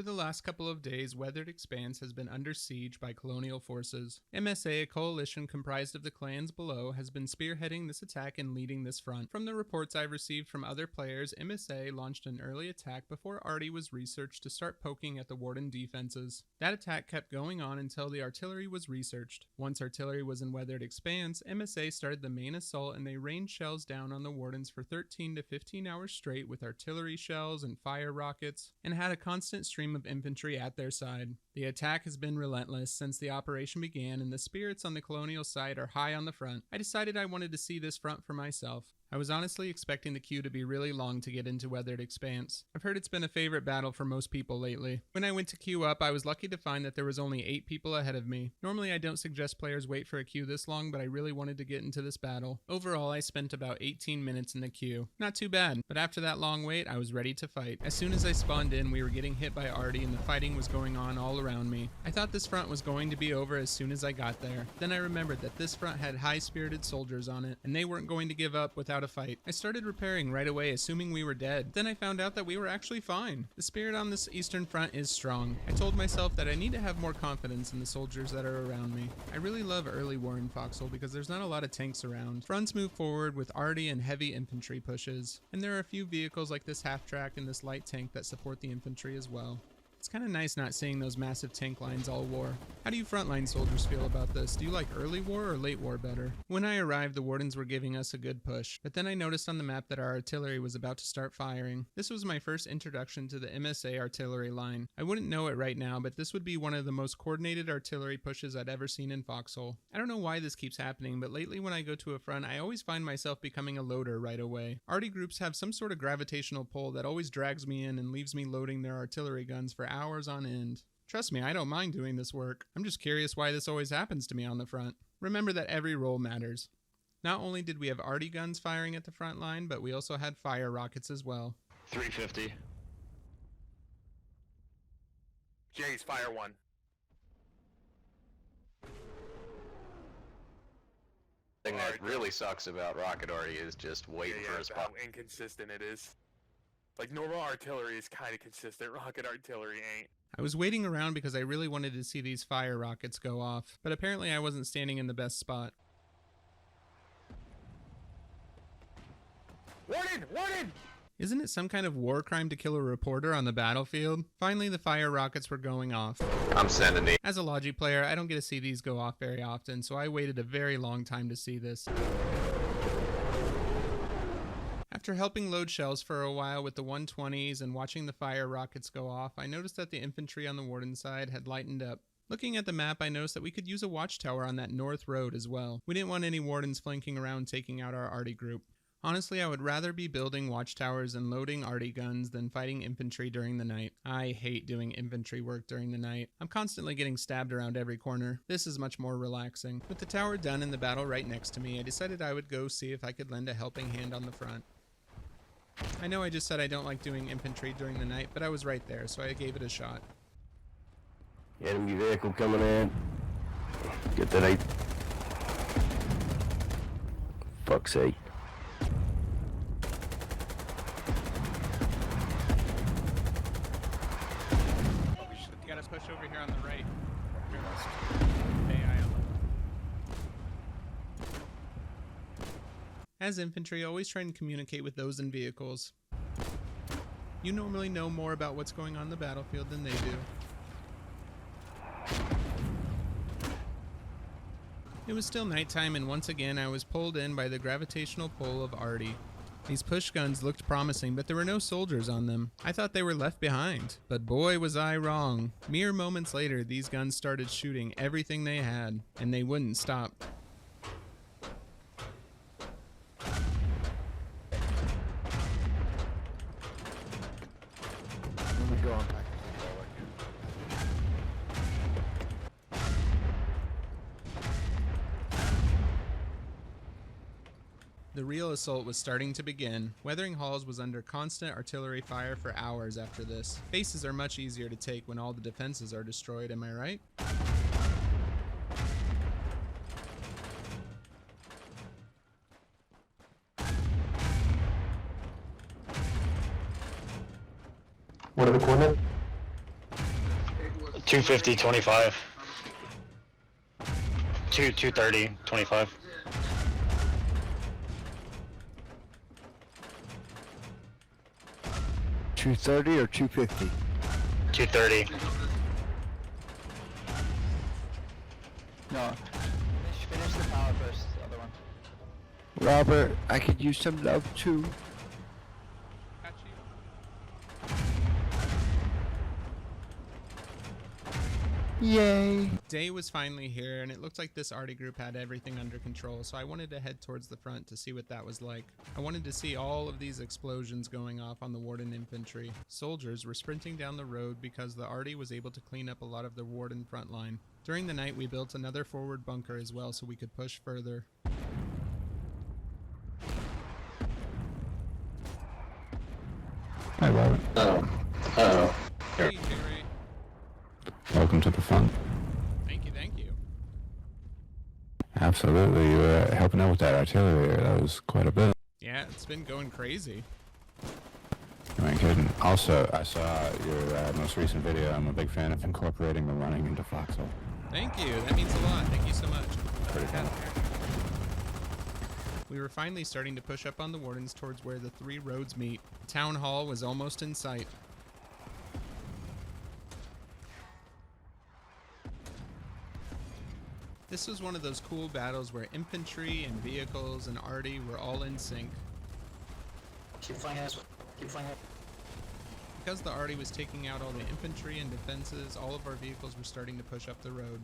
For the last couple of days, Weathered Expanse has been under siege by Colonial forces. MSA, a coalition comprised of the clans below, has been spearheading this attack and leading this front. From the reports I've received from other players, MSA launched an early attack before Arty was researched to start poking at the Warden defenses. That attack kept going on until the artillery was researched. Once artillery was in Weathered Expanse, MSA started the main assault and they rained shells down on the Wardens for 13 to 15 hours straight with artillery shells and fire rockets, and had a constant stream of infantry at their side. The attack has been relentless since the operation began, and the spirits on the Colonial side are high on the front. I decided I wanted to see this front for myself. I was honestly expecting the queue to be really long to get into Weathered Expanse. I've heard it's been a favorite battle for most people lately. When I went to queue up, I was lucky to find that there was only 8 people ahead of me. Normally I don't suggest players wait for a queue this long, but I really wanted to get into this battle. Overall, I spent about 18 minutes in the queue. Not too bad, but after that long wait, I was ready to fight. As soon as I spawned in, we were getting hit by Arty and the fighting was going on all around me. I thought this front was going to be over as soon as I got there. Then I remembered that this front had high-spirited soldiers on it, and they weren't going to give up without a fight. I started repairing right away, assuming we were dead. Then I found out that we were actually fine. The spirit on this eastern front is strong. I told myself that I need to have more confidence in the soldiers that are around me. I really love early war in Foxhole because there's not a lot of tanks around. Fronts move forward with arty and heavy infantry pushes, and there are a few vehicles like this half-track and this light tank that support the infantry as well. It's kind of nice not seeing those massive tank lines all war. How do you frontline soldiers feel about this? Do you like early war or late war better? When I arrived, the Wardens were giving us a good push, but then I noticed on the map that our artillery was about to start firing. This was my first introduction to the MSA artillery line. I wouldn't know it right now, but this would be one of the most coordinated artillery pushes I'd ever seen in Foxhole. I don't know why this keeps happening, but lately when I go to a front, I always find myself becoming a loader right away. Arty groups have some sort of gravitational pull that always drags me in and leaves me loading their artillery guns for hours on end. Trust me, I don't mind doing this work. I'm just curious why this always happens to me on the front. Remember that every roll matters. Not only did we have arty guns firing at the front line, but we also had fire rockets as well. 350. Jay's fire one. The thing that really sucks about rocket arty is just waiting for a spot. How inconsistent it is. Like, normal artillery is kind of consistent, rocket artillery ain't. I was waiting around because I really wanted to see these fire rockets go off, but apparently I wasn't standing in the best spot. Warden! Warden! Isn't it some kind of war crime to kill a reporter on the battlefield? Finally, the fire rockets were going off. I'm sending these. As a Logi player, I don't get to see these go off very often, so I waited a very long time to see this. After helping load shells for a while with the 120s and watching the fire rockets go off, I noticed that the infantry on the Warden side had lightened up. Looking at the map, I noticed that we could use a watchtower on that north road as well. We didn't want any Wardens flanking around taking out our arty group. Honestly, I would rather be building watchtowers and loading arty guns than fighting infantry during the night. I hate doing infantry work during the night. I'm constantly getting stabbed around every corner. This is much more relaxing. With the tower done and the battle right next to me, I decided I would go see if I could lend a helping hand on the front. I know I just said I don't like doing infantry during the night, but I was right there, so I gave it a shot. Enemy vehicle coming in. Get that 8. Fuck's sake. We should gotta push over here on the right. As infantry, always try and communicate with those in vehicles. You normally know more about what's going on in the battlefield than they do. It was still nighttime, and once again I was pulled in by the gravitational pull of arty. These push guns looked promising, but there were no soldiers on them. I thought they were left behind, but boy was I wrong. Mere moments later, these guns started shooting everything they had, and they wouldn't stop. The real assault was starting to begin. Weathering Halls was under constant artillery fire for hours after this. Bases are much easier to take when all the defenses are destroyed, am I right? What are the coordinates? 250, 25. 230, 25. $230 or $250? 230. No. Finish the power first, the other one. Robert, I could use some love too. Got you. Yay. Day was finally here, and it looked like this arty group had everything under control, so I wanted to head towards the front to see what that was like. I wanted to see all of these explosions going off on the Warden infantry. Soldiers were sprinting down the road because the arty was able to clean up a lot of the Warden front line. During the night, we built another forward bunker as well so we could push further. Hi, Robert. Oh. Hey, Jerry. Welcome to the front. Thank you, thank you. Absolutely. You were helping out with that artillery. That was quite a bit. Yeah, it's been going crazy. You ain't kidding. Also, I saw your most recent video. I'm a big fan of incorporating the running into Foxhole. Thank you, that means a lot. Thank you so much. Pretty fun. We were finally starting to push up on the Wardens towards where the three roads meet. The town hall was almost in sight. This was one of those cool battles where infantry and vehicles and arty were all in sync. Keep flying us. Keep flying us. Because the arty was taking out all the infantry and defenses, all of our vehicles were starting to push up the road.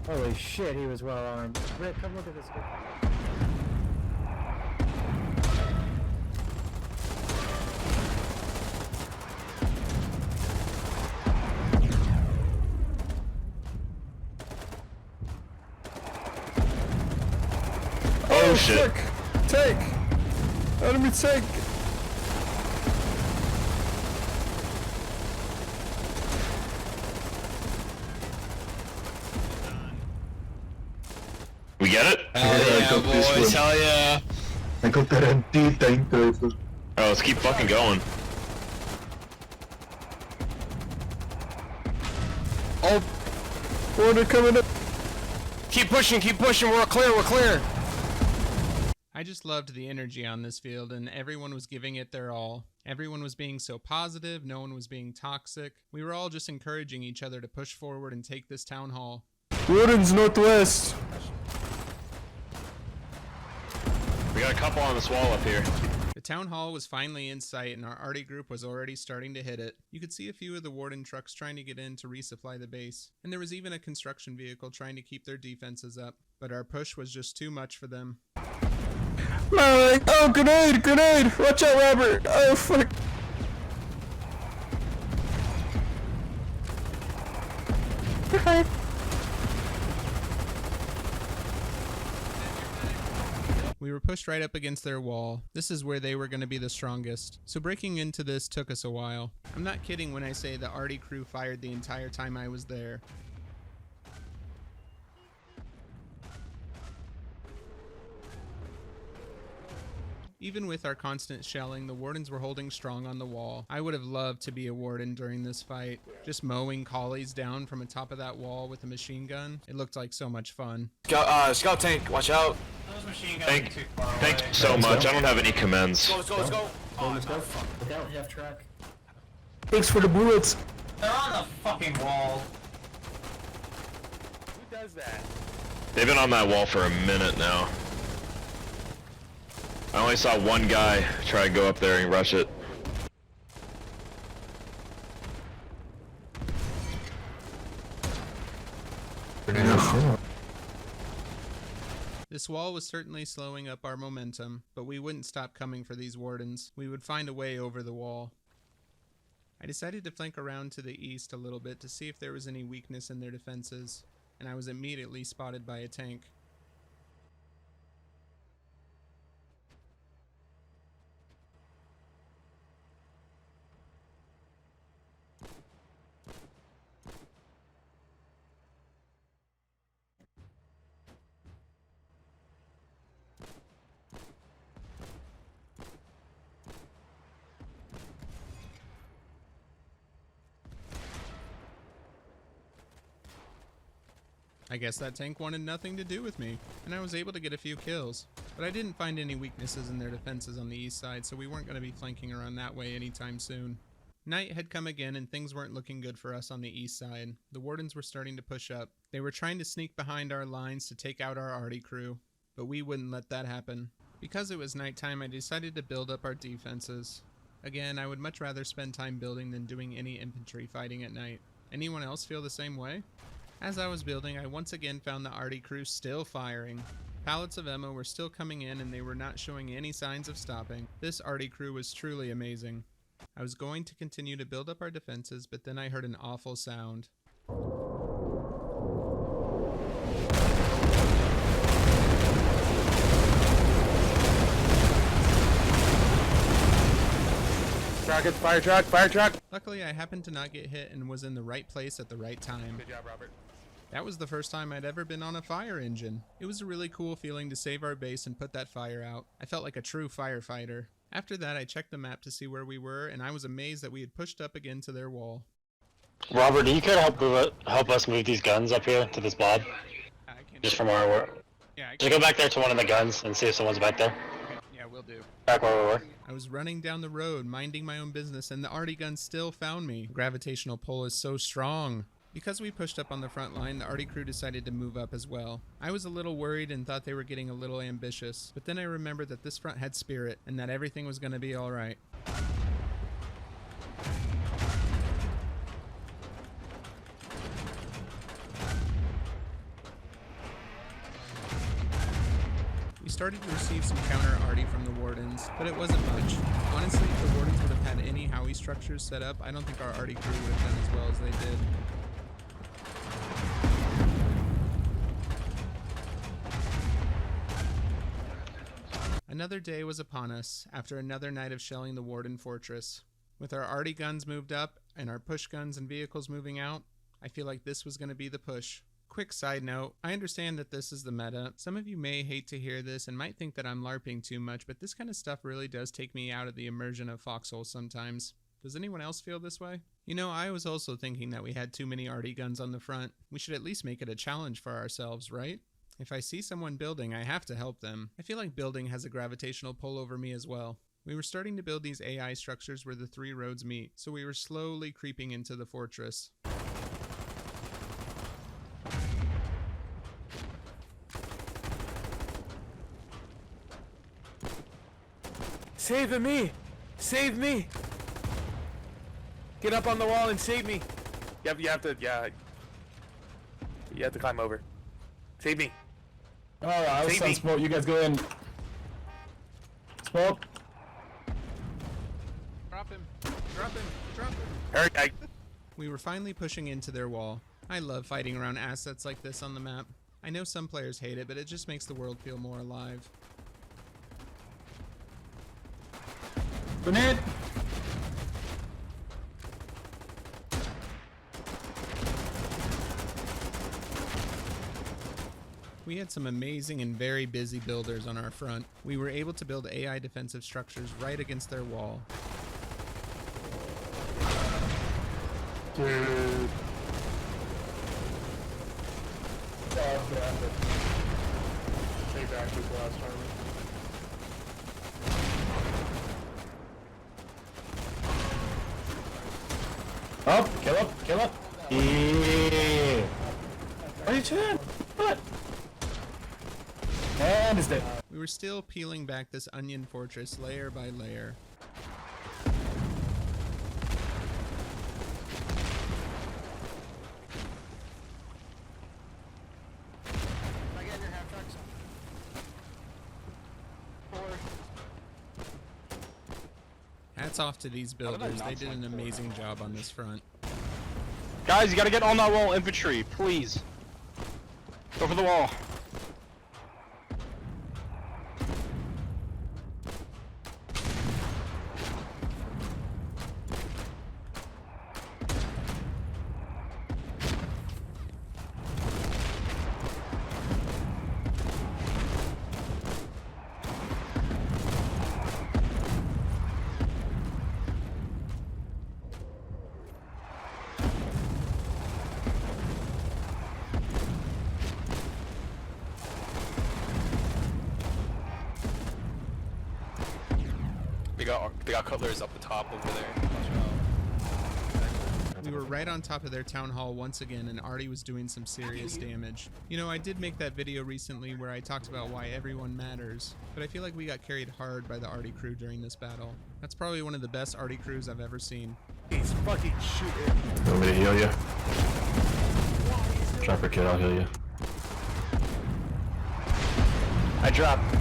Holy shit, he was well armed. Rick, come look at this guy. Oh shit. Take! Enemy take! We get it? Hell yeah, boys. Hell yeah. I got that empty tank rifle. Oh, let's keep fucking going. Oh! Order coming up! Keep pushing, we're clear. I just loved the energy on this field, and everyone was giving it their all. Everyone was being so positive, no one was being toxic. We were all just encouraging each other to push forward and take this town hall. Warden's northwest! We got a couple on this wall up here. The town hall was finally in sight, and our arty group was already starting to hit it. You could see a few of the Warden trucks trying to get in to resupply the base, and there was even a construction vehicle trying to keep their defenses up. But our push was just too much for them. Oh, grenade! Watch out, Robert! Oh, fuck! We were pushed right up against their wall. This is where they were going to be the strongest. So breaking into this took us a while. I'm not kidding when I say the arty crew fired the entire time I was there. Even with our constant shelling, the Wardens were holding strong on the wall. I would have loved to be a Warden during this fight. Just mowing collies down from the top of that wall with a machine gun. It looked like so much fun. Scout tank, watch out. Thank you so much. I don't have any commends. Let's go. Let's go. Look out, half track. Thanks for the bullets! They're on the fucking wall. Who does that? They've been on that wall for a minute now. I only saw one guy try to go up there and rush it. This wall was certainly slowing up our momentum, but we wouldn't stop coming for these Wardens. We would find a way over the wall. I decided to flank around to the east a little bit to see if there was any weakness in their defenses, and I was immediately spotted by a tank. I guess that tank wanted nothing to do with me, and I was able to get a few kills. But I didn't find any weaknesses in their defenses on the east side, so we weren't going to be flanking around that way anytime soon. Night had come again, and things weren't looking good for us on the east side. The wardens were starting to push up. They were trying to sneak behind our lines to take out our arty crew, but we wouldn't let that happen. Because it was nighttime, I decided to build up our defenses. Again, I would much rather spend time building than doing any infantry fighting at night. Anyone else feel the same way? As I was building, I once again found the arty crew still firing. Pallets of ammo were still coming in and they were not showing any signs of stopping. This arty crew was truly amazing. I was going to continue to build up our defenses, but then I heard an awful sound. Rockets, fire truck, fire truck! Luckily, I happened to not get hit and was in the right place at the right time. Good job, Robert. That was the first time I'd ever been on a fire engine. It was a really cool feeling to save our base and put that fire out. I felt like a true firefighter. After that, I checked the map to see where we were, and I was amazed that we had pushed up again to their wall. Robert, do you care to help us move these guns up here to this blob? Just from where we're... Yeah, Just go back there to one of the guns and see if someone's back there. Yeah, will do. Back where we were. I was running down the road, minding my own business, and the arty gun still found me. Gravitational pull is so strong. Because we pushed up on the front line, the arty crew decided to move up as well. I was a little worried and thought they were getting a little ambitious, but then I remembered that this front had spirit and that everything was going to be alright. We started to receive some counter-arty from the wardens, but it wasn't much. Honestly, if the wardens would have had any Howie structures set up, I don't think our arty crew would have done as well as they did. Another day was upon us, after another night of shelling the Warden Fortress. With our arty guns moved up, and our push guns and vehicles moving out, I feel like this was going to be the push. Quick side note, I understand that this is the meta. Some of you may hate to hear this and might think that I'm LARPing too much, but this kind of stuff really does take me out of the immersion of Foxhole sometimes. Does anyone else feel this way? You know, I was also thinking that we had too many arty guns on the front. We should at least make it a challenge for ourselves, right? If I see someone building, I have to help them. I feel like building has a gravitational pull over me as well. We were starting to build these AI structures where the three roads meet, so we were slowly creeping into the fortress. Save me! Save me! Get up on the wall and save me! You have to climb over. Save me! Alright, I was on smoke. You guys go in. Smoke. Drop him! Drop him! Drop him! Eric, We were finally pushing into their wall. I love fighting around assets like this on the map. I know some players hate it, but it just makes the world feel more alive. Grenade! We had some amazing and very busy builders on our front. We were able to build AI defensive structures right against their wall. Dude. Take active blast armor. Up, kill up, kill up. Yeah. What are you doing? What? And it's dead. We were still peeling back this onion fortress layer by layer. Hats off to these builders. They did an amazing job on this front. Guys, you gotta get on that wall, infantry, please. Go for the wall. They got cutlers up the top over there. We were right on top of their town hall once again, and Artie was doing some serious damage. You know, I did make that video recently where I talked about why everyone matters, but I feel like we got carried hard by the Artie crew during this battle. That's probably one of the best Artie crews I've ever seen. He's fucking shooting. You want me to heal you? Chopper kid, I'll heal you. I dropped.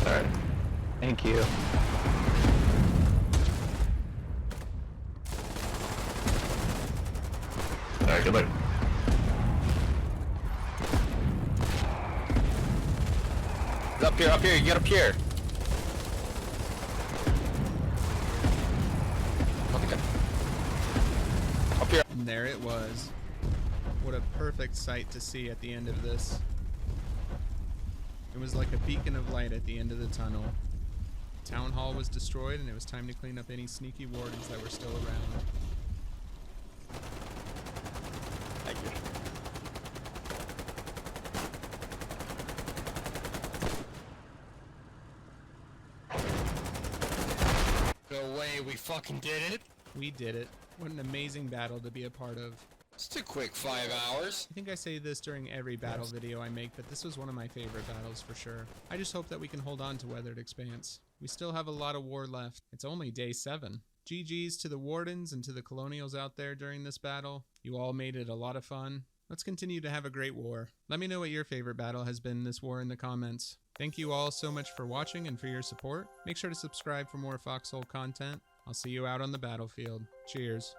Alright. Thank you. Alright, good luck. Up here, you get up here. Up here. And there it was. What a perfect sight to see at the end of this. It was like a beacon of light at the end of the tunnel. Town hall was destroyed, and it was time to clean up any sneaky wardens that were still around. Thank you. No way, we fucking did it. We did it. What an amazing battle to be a part of. Just a quick 5 hours. I think I say this during every battle video I make, but this was one of my favorite battles for sure. I just hope that we can hold on to Weathered Expanse. We still have a lot of war left. It's only day 7. GG's to the Wardens and to the Colonials out there during this battle. You all made it a lot of fun. Let's continue to have a great war. Let me know what your favorite battle has been this war in the comments. Thank you all so much for watching and for your support. Make sure to subscribe for more Foxhole content. I'll see you out on the battlefield. Cheers.